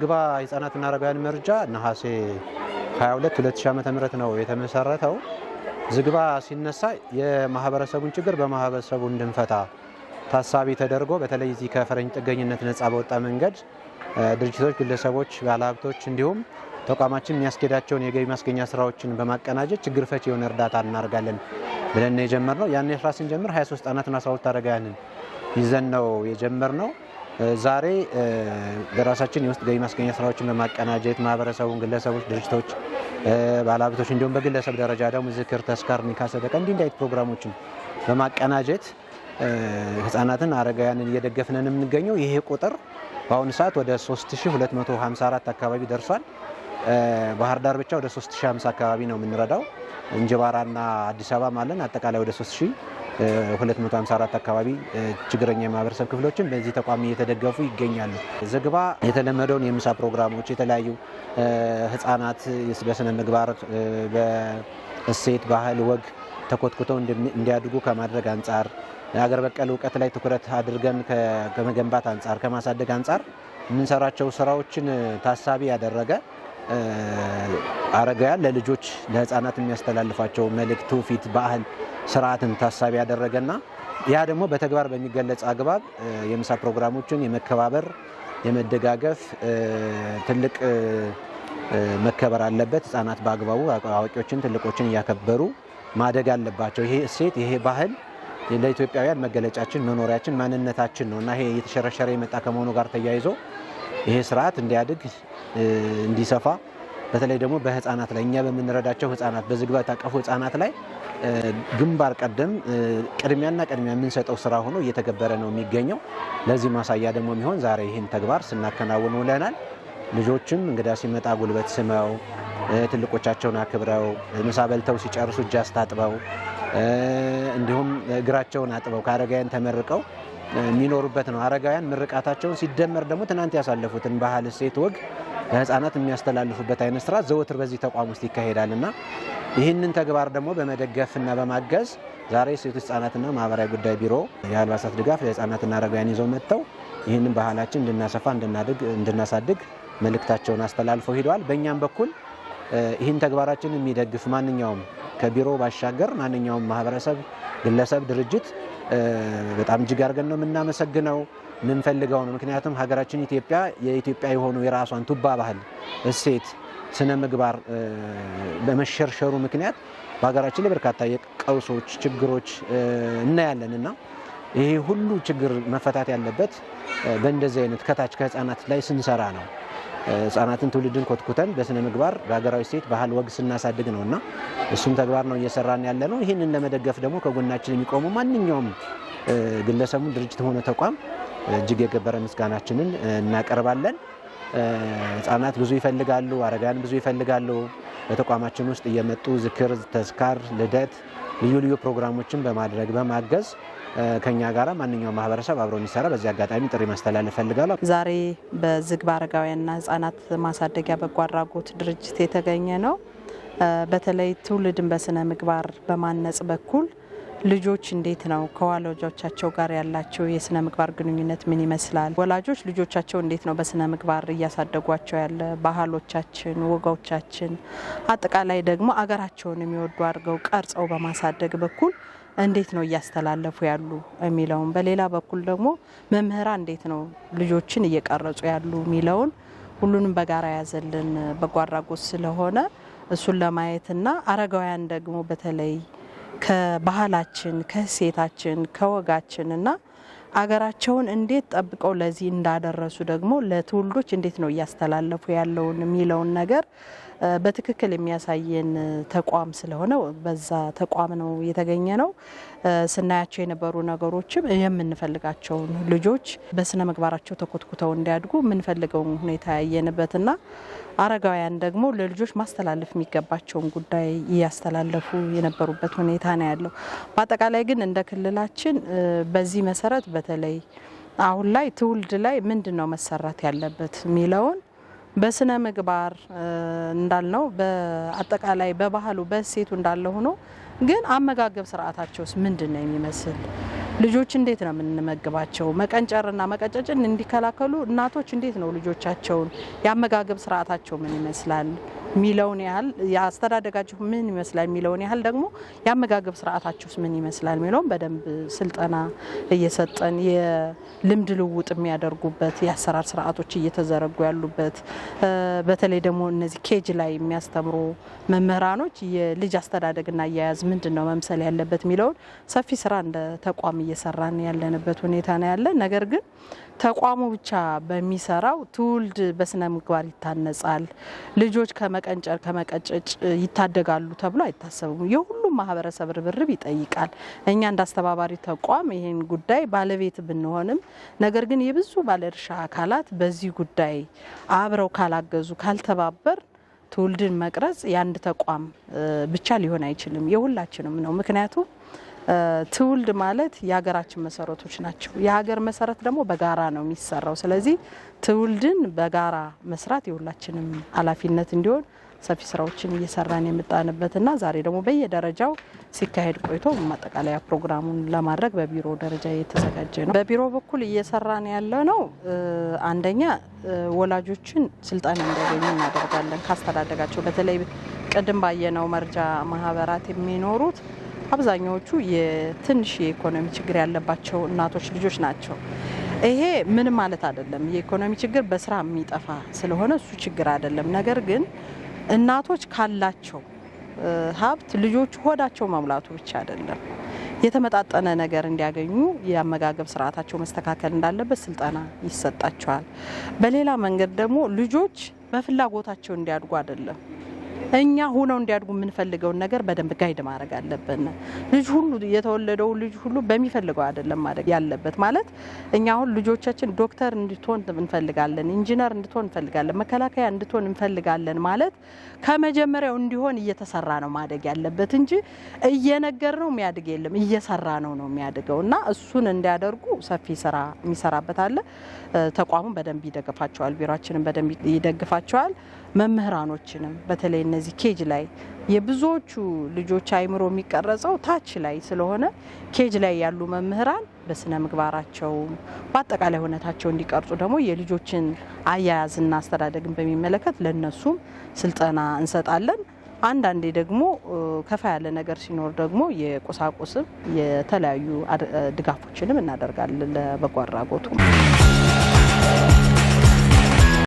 ዝግባ ህፃናትና አረጋውያን መርጃ ነሐሴ 22 2000 ዓ.ም ነው የተመሰረተው። ዝግባ ሲነሳ የማህበረሰቡን ችግር በማህበረሰቡ እንድንፈታ ታሳቢ ተደርጎ በተለይ እዚህ ከፈረንጅ ጥገኝነት ነፃ በወጣ መንገድ ድርጅቶች፣ ግለሰቦች፣ ባለሀብቶች እንዲሁም ተቋማችን የሚያስኬዳቸውን የገቢ ማስገኛ ስራዎችን በማቀናጀት ችግር ፈቺ የሆነ እርዳታ እናደርጋለን ብለን የጀመርነው። ያን ስራ ስንጀምር 23 ህፃናትና 12 አረጋውያንን ይዘን ነው የጀመርነው። ዛሬ በራሳችን የውስጥ ገቢ ማስገኛ ስራዎችን በማቀናጀት ማህበረሰቡን፣ ግለሰቦች፣ ድርጅቶች፣ ባለሀብቶች እንዲሁም በግለሰብ ደረጃ ደግሞ ዝክር፣ ተስካር፣ ኒካ፣ ሰደቃ እንዲህ እንዳይት ፕሮግራሞችን በማቀናጀት ህፃናትን አረጋውያንን እየደገፍን የምንገኘው። ይሄ ቁጥር በአሁኑ ሰዓት ወደ 3254 አካባቢ ደርሷል። ባህር ዳር ብቻ ወደ 3050 አካባቢ ነው የምንረዳው። እንጅባራና አዲስ አበባ ማለት አጠቃላይ ወደ 3254 አካባቢ ችግረኛ የማህበረሰብ ክፍሎችን በዚህ ተቋም እየተደገፉ ይገኛሉ። ዝግባ የተለመደውን የምሳ ፕሮግራሞች የተለያዩ ህፃናት በስነ ምግባር በእሴት ባህል ወግ ተኮትኩተው እንዲያድጉ ከማድረግ አንጻር የሀገር በቀል እውቀት ላይ ትኩረት አድርገን ከመገንባት አንጻር ከማሳደግ አንጻር የምንሰራቸው ስራዎችን ታሳቢ ያደረገ አረጋውያን ለልጆች ለህፃናት የሚያስተላልፋቸው መልእክት፣ ትውፊት፣ ባህል፣ ስርዓትን ታሳቢ ያደረገና ያ ደግሞ በተግባር በሚገለጽ አግባብ የምሳ ፕሮግራሞችን የመከባበር የመደጋገፍ ትልቅ መከበር አለበት። ህፃናት በአግባቡ አዋቂዎችን ትልቆችን እያከበሩ ማደግ አለባቸው። ይሄ እሴት ይሄ ባህል ለኢትዮጵያውያን መገለጫችን፣ መኖሪያችን፣ ማንነታችን ነው እና ይሄ እየተሸረሸረ የመጣ ከመሆኑ ጋር ተያይዞ ይሄ ስርዓት እንዲያድግ እንዲሰፋ በተለይ ደግሞ በህፃናት ላይ እኛ በምንረዳቸው ህፃናት በዝግባ የታቀፉ ህፃናት ላይ ግንባር ቀደም ቅድሚያ የምንሰጠው ስራ ሆኖ እየተገበረ ነው የሚገኘው። ለዚህ ማሳያ ደግሞ የሚሆን ዛሬ ይህን ተግባር ስናከናውን ውለናል። ልጆችም እንግዳ ሲመጣ ጉልበት ስመው ትልቆቻቸውን አክብረው ምሳ በልተው ሲጨርሱ እጅ አስታጥበው እንዲሁም እግራቸውን አጥበው ከአረጋውያን ተመርቀው የሚኖሩበት ነው። አረጋውያን ምርቃታቸውን ሲደመር ደግሞ ትናንት ያሳለፉትን ባህል፣ እሴት፣ ወግ ለህፃናት የሚያስተላልፉበት አይነት ስራ ዘወትር በዚህ ተቋም ውስጥ ይካሄዳልና ይህንን ተግባር ደግሞ በመደገፍና በማገዝ ዛሬ ሴቶች ህፃናትና ማህበራዊ ጉዳይ ቢሮ የአልባሳት ድጋፍ ለህፃናትና አረጋውያን ይዘው መጥተው ይህንን ባህላችን እንድናሰፋ እንድናሳድግ መልእክታቸውን አስተላልፈው ሄደዋል። በእኛም በኩል ይህን ተግባራችን የሚደግፍ ማንኛውም ከቢሮ ባሻገር ማንኛውም ማህበረሰብ፣ ግለሰብ፣ ድርጅት በጣም እጅግ አድርገን ነው የምናመሰግነው። የምንፈልገው ነው። ምክንያቱም ሀገራችን ኢትዮጵያ የኢትዮጵያ የሆኑ የራሷን ቱባ ባህል፣ እሴት፣ ስነ ምግባር በመሸርሸሩ ምክንያት በሀገራችን ላይ በርካታ የቀውሶች ችግሮች እናያለን እና ይሄ ሁሉ ችግር መፈታት ያለበት በእንደዚህ አይነት ከታች ከህፃናት ላይ ስንሰራ ነው። ህፃናትን ትውልድን ኮትኩተን በስነ ምግባር በሀገራዊ እሴት ባህል ወግ ስናሳድግ ነውና እሱም ተግባር ነው እየሰራን ያለ ነው። ይህንን ለመደገፍ ደግሞ ከጎናችን የሚቆሙ ማንኛውም ግለሰቡን ድርጅት ሆነ ተቋም እጅግ የከበረ ምስጋናችንን እናቀርባለን። ህፃናት ብዙ ይፈልጋሉ፣ አረጋውያን ብዙ ይፈልጋሉ። በተቋማችን ውስጥ እየመጡ ዝክር፣ ተስካር፣ ልደት፣ ልዩ ፕሮግራሞችን በማድረግ በማገዝ ከኛ ጋራ ማንኛውም ማህበረሰብ አብሮ እንዲሰራ በዚህ አጋጣሚ ጥሪ ማስተላለፍ ፈልጋለሁ። ዛሬ በዝግባ አረጋውያንና ህፃናት ማሳደጊያ በጎ አድራጎት ድርጅት የተገኘ ነው። በተለይ ትውልድን በስነ ምግባር በማነጽ በኩል ልጆች እንዴት ነው ከወላጆቻቸው ጋር ያላቸው የስነ ምግባር ግንኙነት ምን ይመስላል? ወላጆች ልጆቻቸው እንዴት ነው በስነ ምግባር እያሳደጓቸው ያለ ባህሎቻችን፣ ወጎቻችን አጠቃላይ ደግሞ አገራቸውን የሚወዱ አድርገው ቀርጸው በማሳደግ በኩል እንዴት ነው እያስተላለፉ ያሉ የሚለውን፣ በሌላ በኩል ደግሞ መምህራን እንዴት ነው ልጆችን እየቀረጹ ያሉ የሚለውን ሁሉንም በጋራ ያዘልን በጎ አድራጎት ስለሆነ እሱን ለማየትና አረጋውያን ደግሞ በተለይ ከባህላችን ከእሴታችን ከወጋችንና አገራቸውን እንዴት ጠብቀው ለዚህ እንዳደረሱ ደግሞ ለትውልዶች እንዴት ነው እያስተላለፉ ያለውን የሚለውን ነገር በትክክል የሚያሳየን ተቋም ስለሆነ በዛ ተቋም ነው የተገኘ ነው። ስናያቸው የነበሩ ነገሮችም የምንፈልጋቸውን ልጆች በስነ ምግባራቸው ተኮትኩተው እንዲያድጉ የምንፈልገውን ሁኔታ ያየንበትና አረጋውያን ደግሞ ለልጆች ማስተላለፍ የሚገባቸውን ጉዳይ እያስተላለፉ የነበሩበት ሁኔታ ነው ያለው። በአጠቃላይ ግን እንደ ክልላችን በዚህ መሰረት በተለይ አሁን ላይ ትውልድ ላይ ምንድነው መሰራት ያለበት የሚለውን በስነ ምግባር እንዳልነው በአጠቃላይ በባህሉ በእሴቱ እንዳለ ሆኖ ግን አመጋገብ ስርዓታቸውስ ምንድነው የሚመስል ልጆች እንዴት ነው የምንመግባቸው? መቀንጨርና መቀጨጭን እንዲከላከሉ እናቶች እንዴት ነው ልጆቻቸውን ያመጋገብ ስርዓታቸው ምን ይመስላል ሚለውን ያህል ያስተዳደጋቸው ምን ይመስላል ሚለውን ያህል ደግሞ ያመጋገብ ስርዓታቸውስ ምን ይመስላል ሚለውን በደንብ ስልጠና እየሰጠን የልምድ ልውውጥ የሚያደርጉበት የአሰራር ስርዓቶች እየተዘረጉ ያሉበት በተለይ ደግሞ እነዚህ ኬጅ ላይ የሚያስተምሩ መምህራኖች የልጅ አስተዳደግና አያያዝ ምንድነው መምሰል ያለበት ሚለውን ሰፊ ስራ እንደ ተቋም እየሰራን ያለንበት ሁኔታ ነው ያለ። ነገር ግን ተቋሙ ብቻ በሚሰራው ትውልድ በስነ ምግባር ይታነጻል፣ ልጆች ከመቀንጨር ከመቀጨጭ ይታደጋሉ ተብሎ አይታሰብም። የሁሉም ማህበረሰብ ርብርብ ይጠይቃል። እኛ እንዳስተባባሪ ተቋም ይሄን ጉዳይ ባለቤት ብንሆንም ነገር ግን የብዙ ባለድርሻ አካላት በዚህ ጉዳይ አብረው ካላገዙ ካልተባበር ትውልድን መቅረጽ የአንድ ተቋም ብቻ ሊሆን አይችልም፣ የሁላችንም ነው። ምክንያቱም ትውልድ ማለት የሀገራችን መሰረቶች ናቸው። የሀገር መሰረት ደግሞ በጋራ ነው የሚሰራው። ስለዚህ ትውልድን በጋራ መስራት የሁላችንም ኃላፊነት እንዲሆን ሰፊ ስራዎችን እየሰራን የመጣንበትና ዛሬ ደግሞ በየደረጃው ሲካሄድ ቆይቶ ማጠቃለያ ፕሮግራሙን ለማድረግ በቢሮ ደረጃ የተዘጋጀ ነው። በቢሮ በኩል እየሰራን ያለ ነው። አንደኛ ወላጆችን ስልጠና እንዲያገኙ እናደርጋለን። ካስተዳደጋቸው በተለይ ቅድም ባየነው መርጃ ማህበራት የሚኖሩት አብዛኛዎቹ የትንሽ የኢኮኖሚ ችግር ያለባቸው እናቶች ልጆች ናቸው። ይሄ ምንም ማለት አይደለም። የኢኮኖሚ ችግር በስራ የሚጠፋ ስለሆነ እሱ ችግር አይደለም። ነገር ግን እናቶች ካላቸው ሀብት ልጆቹ ሆዳቸው መሙላቱ ብቻ አይደለም። የተመጣጠነ ነገር እንዲያገኙ የአመጋገብ ስርዓታቸው መስተካከል እንዳለበት ስልጠና ይሰጣቸዋል። በሌላ መንገድ ደግሞ ልጆች በፍላጎታቸው እንዲያድጉ አይደለም እኛ ሆነው እንዲያድጉ የምንፈልገውን ነገር በደንብ ጋይድ ማድረግ አለብን። ልጅ ሁሉ የተወለደው ልጅ ሁሉ በሚፈልገው አይደለም ማድረግ ያለበት። ማለት እኛ አሁን ልጆቻችን ዶክተር እንድትሆን እንፈልጋለን፣ ኢንጂነር እንድትሆን እንፈልጋለን፣ መከላከያ እንድትሆን እንፈልጋለን ማለት ከመጀመሪያው እንዲሆን እየተሰራ ነው ማደግ ያለበት እንጂ እየነገርነው የሚያድግ የለም፣ እየሰራ ነው የሚያድገው እና እሱን እንዲያደርጉ ሰፊ ስራ የሚሰራበት አለ። ተቋሙን በደንብ ይደግፋቸዋል፣ ቢሮአችንን በደንብ ይደግፋቸዋል። መምህራኖችንም በተለይ እነዚህ ኬጅ ላይ የብዙዎቹ ልጆች አይምሮ የሚቀረጸው ታች ላይ ስለሆነ ኬጅ ላይ ያሉ መምህራን በስነ ምግባራቸው በአጠቃላይ ሁኔታቸው እንዲቀርጹ ደግሞ የልጆችን አያያዝና አስተዳደግን በሚመለከት ለነሱም ስልጠና እንሰጣለን። አንዳንዴ ደግሞ ከፋ ያለ ነገር ሲኖር ደግሞ የቁሳቁስም የተለያዩ ድጋፎችንም እናደርጋለን ለበጎ አድራጎቱ።